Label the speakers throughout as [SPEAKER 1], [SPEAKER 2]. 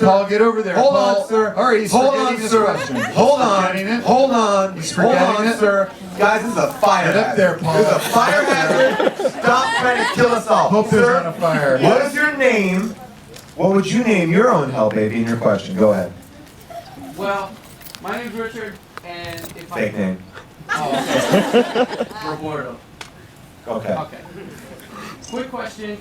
[SPEAKER 1] sir.
[SPEAKER 2] Paul, get over there.
[SPEAKER 1] Hold
[SPEAKER 2] Paul.
[SPEAKER 1] on, sir.
[SPEAKER 2] All right, he's
[SPEAKER 1] hold
[SPEAKER 2] forgetting
[SPEAKER 1] on,
[SPEAKER 2] his
[SPEAKER 1] sir.
[SPEAKER 2] question.
[SPEAKER 1] Hold on. Hold on.
[SPEAKER 2] He's
[SPEAKER 1] Hold
[SPEAKER 2] forgetting
[SPEAKER 1] on,
[SPEAKER 2] it.
[SPEAKER 1] sir. Guys, this is a fire
[SPEAKER 2] Get up
[SPEAKER 1] hazard.
[SPEAKER 2] there, Paul.
[SPEAKER 1] This is a fire hazard. Stop trying to kill us all.
[SPEAKER 2] Hope there's
[SPEAKER 1] Sir,
[SPEAKER 2] not a fire.
[SPEAKER 1] what is your name? What would you name your own hell baby in your question? Go ahead.
[SPEAKER 3] Well, my name's Richard, and if
[SPEAKER 1] Fake name.
[SPEAKER 3] Oh, okay. Roberto.
[SPEAKER 1] Okay.
[SPEAKER 3] Okay. Quick question.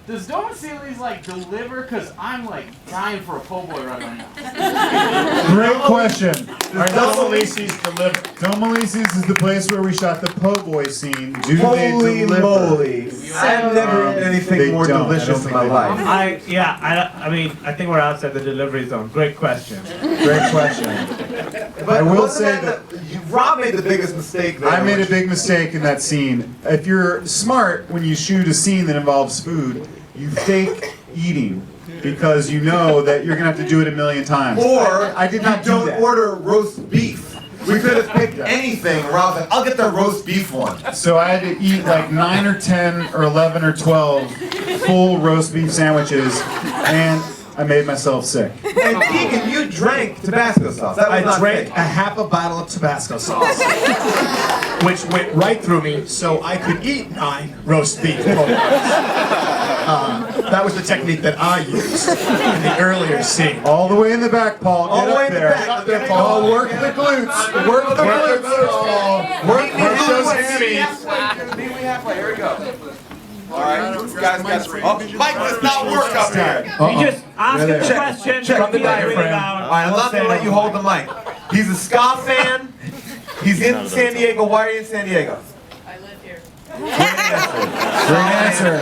[SPEAKER 3] Does Domicili's like deliver? Cause I'm like dying for a po' boy right now.
[SPEAKER 2] Great question. All right,
[SPEAKER 1] Domicili's
[SPEAKER 2] deliver. Domicili's is the place where we shot the po' boy scene. Do
[SPEAKER 1] Holy
[SPEAKER 2] they deliver?
[SPEAKER 1] moly. I've never eaten anything
[SPEAKER 2] They
[SPEAKER 1] more
[SPEAKER 2] don't. I
[SPEAKER 1] delicious
[SPEAKER 2] don't
[SPEAKER 1] in my
[SPEAKER 2] think
[SPEAKER 1] life.
[SPEAKER 4] I mean, I think we're outside the delivery zone. Great question.
[SPEAKER 2] Great question.
[SPEAKER 1] But
[SPEAKER 2] I will
[SPEAKER 1] wasn't
[SPEAKER 2] say
[SPEAKER 1] that Rob made the biggest mistake there.
[SPEAKER 2] I made a big mistake in that scene. If you're smart when you shoot a scene that involves food, you fake eating because you know that you're gonna have to do it a million times.
[SPEAKER 1] Or
[SPEAKER 2] I did not
[SPEAKER 1] you
[SPEAKER 2] do
[SPEAKER 1] don't
[SPEAKER 2] that.
[SPEAKER 1] order roast beef. We could have picked anything. Rob's like, I'll get the roast beef one.
[SPEAKER 2] So I had to eat like 9 or 10 or 11 or 12 full roast beef sandwiches, and I made myself sick.
[SPEAKER 1] And Keegan, you drank Tabasco sauce. That was
[SPEAKER 5] I
[SPEAKER 1] not
[SPEAKER 5] drank
[SPEAKER 1] fake.
[SPEAKER 5] a half a bottle of Tabasco sauce, which went right through me, so I could eat 9 roast beef. That was the technique that I used in the earlier scene.
[SPEAKER 2] All the way in the back, Paul. Get
[SPEAKER 1] All the
[SPEAKER 2] up
[SPEAKER 1] way in the
[SPEAKER 2] there.
[SPEAKER 1] back.
[SPEAKER 2] Get up there, Paul. Work the glutes. Work the glutes, Paul.
[SPEAKER 1] Work
[SPEAKER 2] those
[SPEAKER 1] the
[SPEAKER 2] hammies.
[SPEAKER 1] Meet me halfway. Here we go. All right, guys got three. Oh, Mike does not work up here.
[SPEAKER 4] You just ask him the
[SPEAKER 2] Check.
[SPEAKER 4] question.
[SPEAKER 1] Check
[SPEAKER 4] from
[SPEAKER 1] the
[SPEAKER 4] the guy really
[SPEAKER 1] diaphragm.
[SPEAKER 4] loud.
[SPEAKER 1] All right, I'm not gonna let you hold the mic. He's a ska fan. He's in San Diego. Why are you in San Diego?
[SPEAKER 6] I live here.
[SPEAKER 2] Great answer.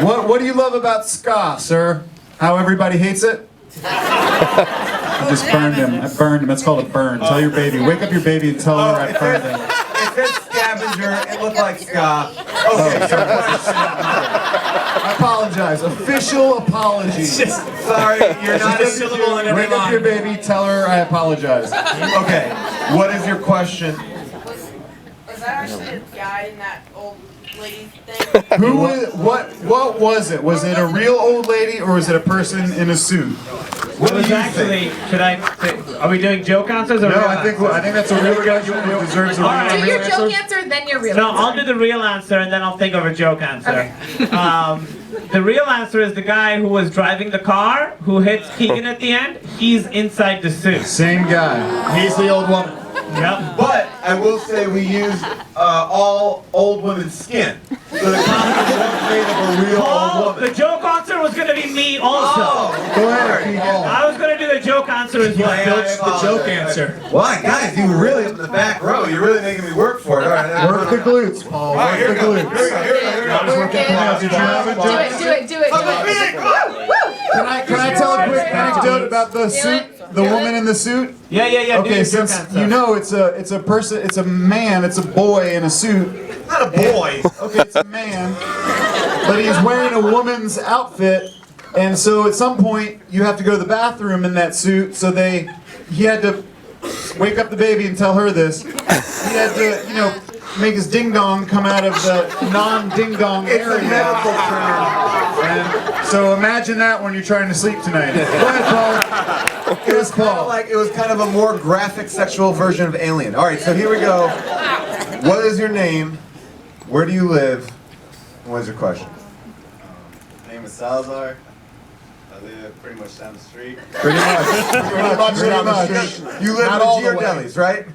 [SPEAKER 2] What do you love about ska, sir? How everybody hates it? I just burned him. I burned him. It's called a burn. Tell your baby. Wake up your baby and tell her I burned him.
[SPEAKER 1] It says scavenger. It looked like ska. Okay,
[SPEAKER 2] I apologize. Official apology.
[SPEAKER 1] sorry, you're not
[SPEAKER 5] a syllable in every
[SPEAKER 2] Wake up your baby. Tell her I apologize.
[SPEAKER 1] Okay, what is your question?
[SPEAKER 6] Was that actually a guy in that old lady thing?
[SPEAKER 2] Who is, what was it? Was it a real old lady or was it a person in a suit?
[SPEAKER 1] What
[SPEAKER 4] It
[SPEAKER 1] do
[SPEAKER 4] was
[SPEAKER 1] you
[SPEAKER 4] actually,
[SPEAKER 1] think?
[SPEAKER 4] should I, are we doing joke answers or
[SPEAKER 2] No,
[SPEAKER 4] real
[SPEAKER 2] I think
[SPEAKER 4] answers?
[SPEAKER 2] that's a real question. It deserves a real
[SPEAKER 4] Alright.
[SPEAKER 6] Do
[SPEAKER 2] real
[SPEAKER 6] your joke
[SPEAKER 2] answer.
[SPEAKER 6] answer, then your real
[SPEAKER 4] No,
[SPEAKER 6] answer.
[SPEAKER 4] I'll do the real answer and then I'll think of a joke answer. The real answer is the guy who was driving the car, who hits Keegan at the end. He's inside the suit.
[SPEAKER 2] Same guy.
[SPEAKER 5] He's the old woman.
[SPEAKER 4] Yep.
[SPEAKER 1] But I will say we used all old women's skin. So the costume was made of a real old
[SPEAKER 4] Oh, the
[SPEAKER 1] woman.
[SPEAKER 4] joke answer was gonna be me also.
[SPEAKER 1] Oh,
[SPEAKER 2] Go ahead, Keegan.
[SPEAKER 4] I was gonna do the joke answer as well.
[SPEAKER 1] Yeah,
[SPEAKER 5] Filch the joke answer.
[SPEAKER 1] Well, guys, you were really up in the back row. You're really making me work for it. All right,
[SPEAKER 2] Work the glutes, Paul.
[SPEAKER 1] All right, here we
[SPEAKER 2] Work the
[SPEAKER 1] go. Here we
[SPEAKER 2] glutes.
[SPEAKER 1] go. Here we go. Here we go.
[SPEAKER 6] Work it.
[SPEAKER 2] Now, did you have a
[SPEAKER 6] Do
[SPEAKER 2] joke?
[SPEAKER 6] it, do it, do it, do it. Woo, woo.
[SPEAKER 2] Can I tell a quick anecdote about the suit? The woman in the suit?
[SPEAKER 4] Yeah. Do
[SPEAKER 2] Okay,
[SPEAKER 4] your joke
[SPEAKER 2] since
[SPEAKER 4] answer.
[SPEAKER 2] you know it's a person, it's a man, it's a boy in a suit.
[SPEAKER 1] Not a boy.
[SPEAKER 2] Okay, it's a man, but he's wearing a woman's outfit, and so at some point you have to go to the bathroom in that suit. So he had to wake up the baby and tell her this. He had to, make his ding dong come out of the non-ding dong
[SPEAKER 1] It's a
[SPEAKER 2] area.
[SPEAKER 1] medical term.
[SPEAKER 2] And so imagine that when you're trying to sleep tonight. Go ahead, Paul. Yes, Paul.
[SPEAKER 1] It was kind of a more graphic sexual version of Alien. All right, so here we go. What is your name? Where do you live? What is your question?
[SPEAKER 7] My name is Salazar. I live pretty much down the street.
[SPEAKER 2] Pretty much. Pretty much.
[SPEAKER 1] You live
[SPEAKER 2] Not
[SPEAKER 1] in
[SPEAKER 2] all the
[SPEAKER 1] Giardelli's, right?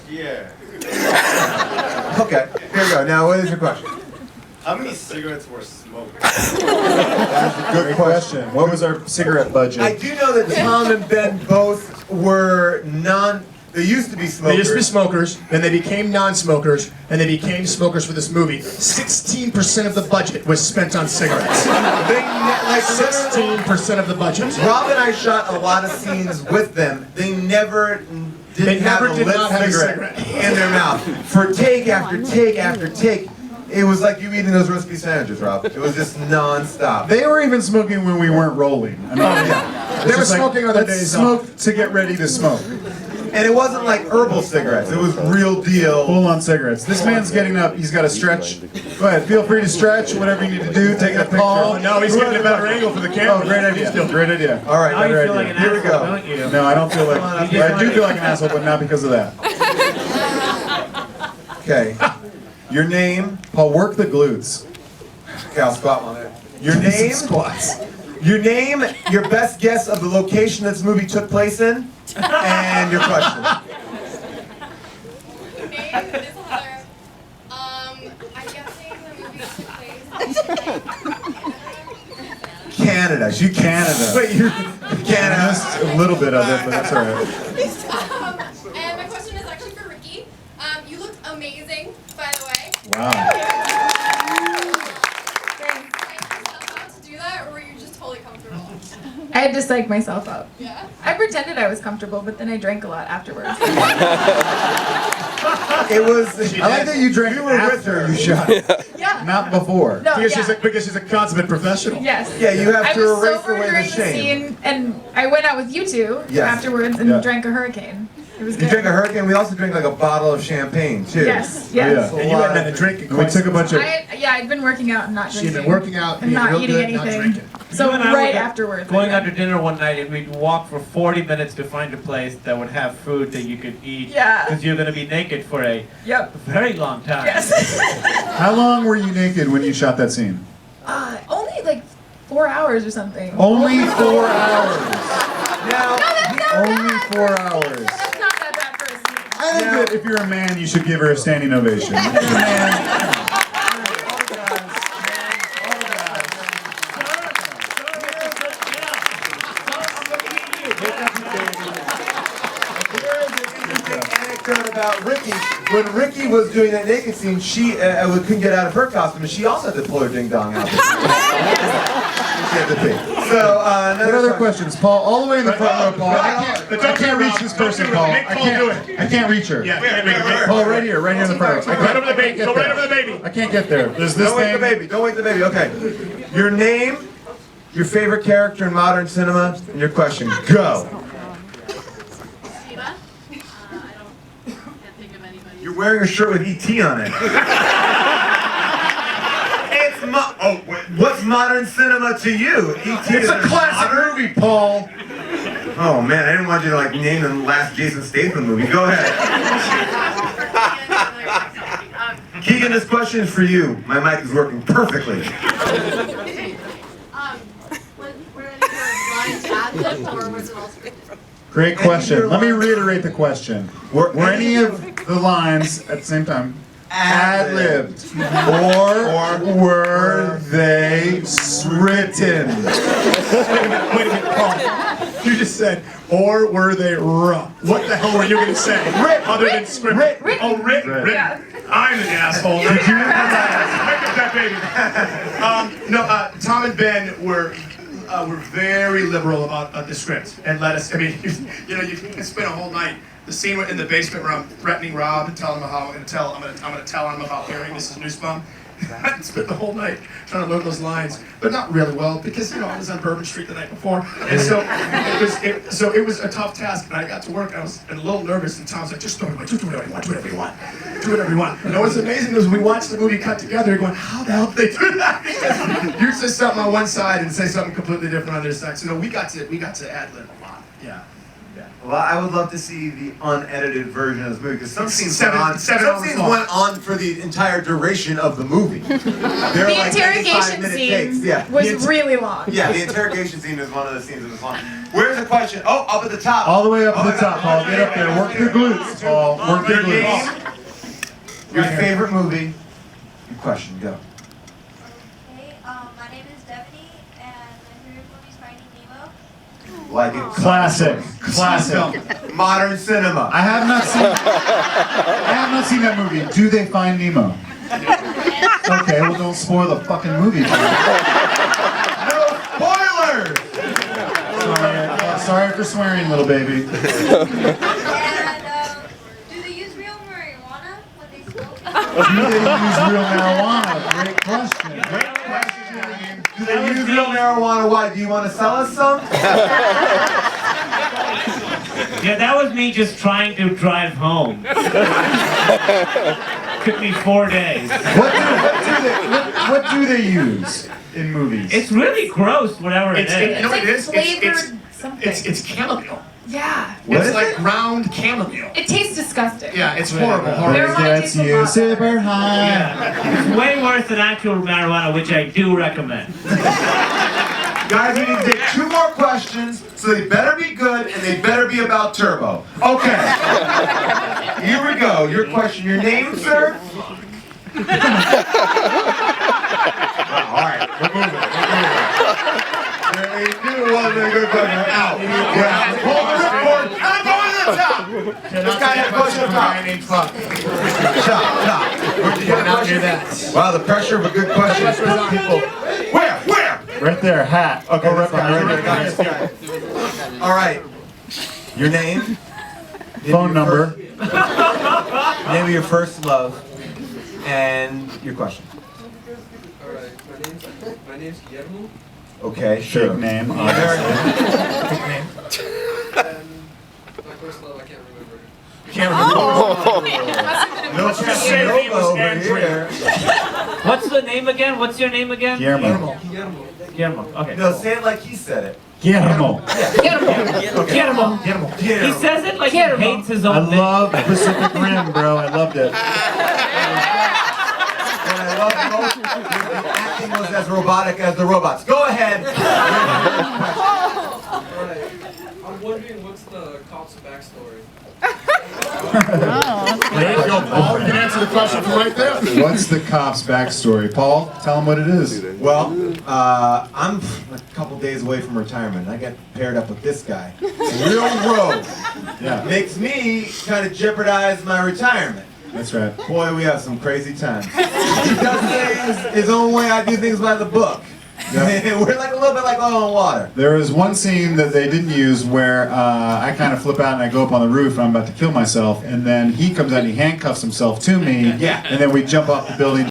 [SPEAKER 7] Yeah.
[SPEAKER 1] Okay, here we go. Now, what is your question?
[SPEAKER 7] How many cigarettes were smoked?
[SPEAKER 2] Good question. What was our cigarette budget?
[SPEAKER 1] I do know that Tom and Ben both were they used to be
[SPEAKER 5] They
[SPEAKER 1] smokers.
[SPEAKER 5] used to be smokers, then they became non-smokers, and they became smokers for this movie. 16% of the budget was spent on cigarettes.
[SPEAKER 1] Like
[SPEAKER 5] 16% of the budget.
[SPEAKER 1] Rob and I shot a lot of scenes with them. They never
[SPEAKER 5] They never
[SPEAKER 1] have a
[SPEAKER 5] did
[SPEAKER 1] lit
[SPEAKER 5] not have a
[SPEAKER 1] cigarette
[SPEAKER 5] cigarette.
[SPEAKER 1] in their mouth. For take after take after take, it was like you eating those roast beef sandwiches, Rob. It was just non-stop.
[SPEAKER 2] They were even smoking when we weren't rolling. I mean,
[SPEAKER 1] yeah.
[SPEAKER 5] They were
[SPEAKER 2] just like,
[SPEAKER 5] smoking other
[SPEAKER 2] let's
[SPEAKER 5] days
[SPEAKER 2] smoke to get ready to smoke.
[SPEAKER 1] And it wasn't like herbal cigarettes. It was real deal.
[SPEAKER 2] Full-on cigarettes. This man's getting up. He's got to stretch. Go ahead. Feel free to stretch. Whatever you need to do. Take a picture.
[SPEAKER 5] Oh, no, he's getting a better angle for the camera.
[SPEAKER 2] Oh, great idea. Great idea.
[SPEAKER 1] All right,
[SPEAKER 4] Now you
[SPEAKER 1] better
[SPEAKER 4] feel like
[SPEAKER 1] idea.
[SPEAKER 4] an
[SPEAKER 1] Here we
[SPEAKER 4] asshole,
[SPEAKER 1] go.
[SPEAKER 4] don't you?
[SPEAKER 2] No, I don't feel like. I do feel like an asshole, but not because of that.
[SPEAKER 1] Okay. Your name.
[SPEAKER 2] Paul, work the glutes.
[SPEAKER 1] Okay, I'll squat on it. Your name.
[SPEAKER 2] Squats.
[SPEAKER 1] Your name. Your best guess of the location this movie took place in, and your question.
[SPEAKER 8] Name is Heather. I'm guessing the movie took place in
[SPEAKER 1] Canada. She
[SPEAKER 2] Canada.
[SPEAKER 1] Wait, you're
[SPEAKER 2] I
[SPEAKER 1] Canada.
[SPEAKER 2] missed a little bit of it, but that's all right.
[SPEAKER 8] and my question is actually for Ricky. You looked amazing, by the way.
[SPEAKER 2] Wow.
[SPEAKER 8] To do that, or were you just totally comfortable?
[SPEAKER 9] I had to psych myself up.
[SPEAKER 8] Yeah.
[SPEAKER 9] I pretended I was comfortable, but then I drank a lot afterwards.
[SPEAKER 1] It was.
[SPEAKER 2] I like that you drank after you shot,
[SPEAKER 9] Yeah.
[SPEAKER 2] not before.
[SPEAKER 9] No,
[SPEAKER 5] Because
[SPEAKER 9] yeah.
[SPEAKER 5] she's a consummate professional.
[SPEAKER 9] Yes.
[SPEAKER 1] Yeah, you have
[SPEAKER 9] I
[SPEAKER 1] to
[SPEAKER 9] was
[SPEAKER 1] erase
[SPEAKER 9] sober
[SPEAKER 1] away the
[SPEAKER 9] during the
[SPEAKER 1] shame.
[SPEAKER 9] scene, and I went out with you two
[SPEAKER 1] Yes.
[SPEAKER 9] afterwards and
[SPEAKER 2] Yeah.
[SPEAKER 9] drank a hurricane. It was
[SPEAKER 1] You
[SPEAKER 9] good.
[SPEAKER 1] drink a hurricane. We also drink like a bottle of champagne too.
[SPEAKER 9] Yes, yes.
[SPEAKER 2] Yeah.
[SPEAKER 5] And you hadn't had a drink in
[SPEAKER 2] And we
[SPEAKER 5] quite
[SPEAKER 2] took a
[SPEAKER 5] some
[SPEAKER 2] bunch of.
[SPEAKER 9] I'd been working out and not
[SPEAKER 5] She'd
[SPEAKER 9] drinking.
[SPEAKER 5] been working out,
[SPEAKER 9] and
[SPEAKER 5] being
[SPEAKER 9] not
[SPEAKER 5] real
[SPEAKER 9] eating
[SPEAKER 5] good, not
[SPEAKER 9] anything.
[SPEAKER 5] drinking.
[SPEAKER 9] So
[SPEAKER 4] You and I
[SPEAKER 9] right
[SPEAKER 4] were
[SPEAKER 9] afterwards.
[SPEAKER 4] going
[SPEAKER 9] I
[SPEAKER 4] out to dinner one night, and we'd walk for 40 minutes to find a place that would have food that you could eat.
[SPEAKER 9] Yeah.
[SPEAKER 4] Because you're going to be naked for a
[SPEAKER 9] Yep.
[SPEAKER 4] very long time.
[SPEAKER 9] Yes.
[SPEAKER 2] How long were you naked when you shot that scene?
[SPEAKER 9] Only like 4 hours or something.
[SPEAKER 2] Only 4 hours.
[SPEAKER 1] Now,
[SPEAKER 2] Only 4 hours.
[SPEAKER 9] That's not that bad for a scene.
[SPEAKER 2] I think that if you're a man, you should give her a standing ovation. If you're a man,
[SPEAKER 1] anecdote about Ricky. When Ricky was doing that naked scene, she couldn't get out of her costume, and she also had to pull her ding dong out. She had to pee. So,
[SPEAKER 2] what other questions? Paul, all the way in the front row, Paul. I can't reach this person, Paul. I can't reach her.
[SPEAKER 5] Yeah, can't make it.
[SPEAKER 2] Paul, right here in the front row.
[SPEAKER 5] Right over the baby. Go right over the baby.
[SPEAKER 2] I can't get there. There's this
[SPEAKER 1] Don't wake the
[SPEAKER 2] thing.
[SPEAKER 1] baby. Don't wake the baby. Okay. Your name, your favorite character in modern cinema, and your question. Go.
[SPEAKER 8] Shiva? I can't think of anybody.
[SPEAKER 1] You're wearing a shirt with ET on it. What's modern cinema to you? ET
[SPEAKER 2] It's a classic movie, Paul.
[SPEAKER 1] Oh man, I didn't want you to like name the last Jason Statham movie. Go ahead. Keegan, this question is for you. My mic is working perfectly.
[SPEAKER 8] Were any of your lines ad-libbed, or was it all scripted?
[SPEAKER 2] Great question. Let me reiterate the question. Were any of the lines at the same time ad-libbed? Or were they written?
[SPEAKER 5] Wait a minute, Paul. You just said, or were they raw? What the hell were you going to say? Other than script. Oh, written.
[SPEAKER 9] Yeah.
[SPEAKER 5] I'm an asshole. Pick up that baby. Tom and Ben were very liberal about the script and let us. I mean, you can spend a whole night. The scene in the basement where I'm threatening Rob and telling him how I'm going to tell him about marrying Mrs. Nussbaum. I spent the whole night trying to learn those lines, but not really well because I was on Bourbon Street the night before, and so it was a tough task. And I got to work, and I was a little nervous. And Tom's like, "Just do whatever you want, do whatever you want, do whatever you want." And what's amazing is we watched the movie cut together, going, "How the hell did they do that?" Because you say something on one side and say something completely different on the other side. So we got to ad lib a lot. Yeah.
[SPEAKER 1] Well, I would love to see the unedited version of this movie because some scenes
[SPEAKER 5] Seven
[SPEAKER 1] went
[SPEAKER 5] long.
[SPEAKER 1] on for the entire duration of the movie.
[SPEAKER 9] The interrogation scene was really long.
[SPEAKER 1] Yeah, the interrogation scene is one of the scenes that was long. Where's the question? Oh, up at the top.
[SPEAKER 2] All the way up to the top, Paul. Get up there. Work your glutes, Paul. Work your glutes.
[SPEAKER 1] Your favorite movie? Your question, go.
[SPEAKER 10] Okay, my name is Devaney, and my favorite movie is Finding Nemo.
[SPEAKER 1] Like it.
[SPEAKER 2] Classic.
[SPEAKER 1] Modern cinema.
[SPEAKER 2] I have not seen that movie. Do they find Nemo? Okay, well don't spoil the fucking movie.
[SPEAKER 1] No spoilers!
[SPEAKER 2] Sorry for swearing, little baby.
[SPEAKER 10] And do they use real marijuana when they smoke?
[SPEAKER 2] Do they use real marijuana? Great question.
[SPEAKER 1] Do they use real marijuana? Why? Do you want to sell us some?
[SPEAKER 4] Yeah, that was me just trying to drive home. Took me 4 days.
[SPEAKER 2] What do they use in movies?
[SPEAKER 4] It's really gross, whatever it
[SPEAKER 5] It's,
[SPEAKER 4] is.
[SPEAKER 5] you know what it is?
[SPEAKER 9] flavored something.
[SPEAKER 5] It's chamomile.
[SPEAKER 9] Yeah.
[SPEAKER 5] It's like ground chamomile.
[SPEAKER 9] It tastes disgusting.
[SPEAKER 5] Yeah, it's horrible.
[SPEAKER 9] Marijuana
[SPEAKER 2] Gets
[SPEAKER 9] tastes a
[SPEAKER 2] you
[SPEAKER 9] lot better.
[SPEAKER 2] super high.
[SPEAKER 4] Yeah. It's way worse than actual marijuana, which I do recommend.
[SPEAKER 1] Guys, we need to take 2 more questions, so they better be good and they better be about Turbo. Okay. Here we go. Your question. Your name, sir? All right. We're moving. You knew it wasn't a good question. Out. Yeah. Hold the ripcord. I'm going to the top. This guy had a question up top. Chop. Where'd you get out near that? Wow, the pressure of a good question. People. Where?
[SPEAKER 2] Right there, hat. Okay,
[SPEAKER 1] Oh,
[SPEAKER 2] that's fine.
[SPEAKER 1] right. All right. Your name?
[SPEAKER 2] Phone number.
[SPEAKER 1] Name of your first love. And your question.
[SPEAKER 11] Alright, my name's Guillermo.
[SPEAKER 1] Okay, sure.
[SPEAKER 2] Fake name.
[SPEAKER 11] And my first love, I can't remember.
[SPEAKER 1] No chance over here.
[SPEAKER 4] What's the name again? What's your name again?
[SPEAKER 2] Guillermo.
[SPEAKER 4] Guillermo. Okay.
[SPEAKER 1] No, say it like he said it.
[SPEAKER 2] Guillermo.
[SPEAKER 4] Guillermo. He says it like he hates his
[SPEAKER 2] I
[SPEAKER 4] own name.
[SPEAKER 2] love Pacific Rim, bro. I loved it.
[SPEAKER 1] And I love most the acting was as robotic as the robots. Go ahead.
[SPEAKER 11] Alright, I'm wondering what's the cop's backstory?
[SPEAKER 2] There you go, Paul. You can answer the question from right there. What's the cop's backstory? Paul, tell him what it is.
[SPEAKER 1] Well, I'm a couple days away from retirement, and I got paired up with this guy. Real rogue.
[SPEAKER 2] Yeah,
[SPEAKER 1] Makes me kind of jeopardize my retirement.
[SPEAKER 2] that's right.
[SPEAKER 1] Boy, we have some crazy times. He does things his own way. I do things by the book. We're like a little bit like oil and water.
[SPEAKER 2] There is one scene that they didn't use where I kind of flip out and I go up on the roof and I'm about to kill myself, and then he comes out and he handcuffs himself to me,
[SPEAKER 1] Yeah.
[SPEAKER 2] and then we jump off the building.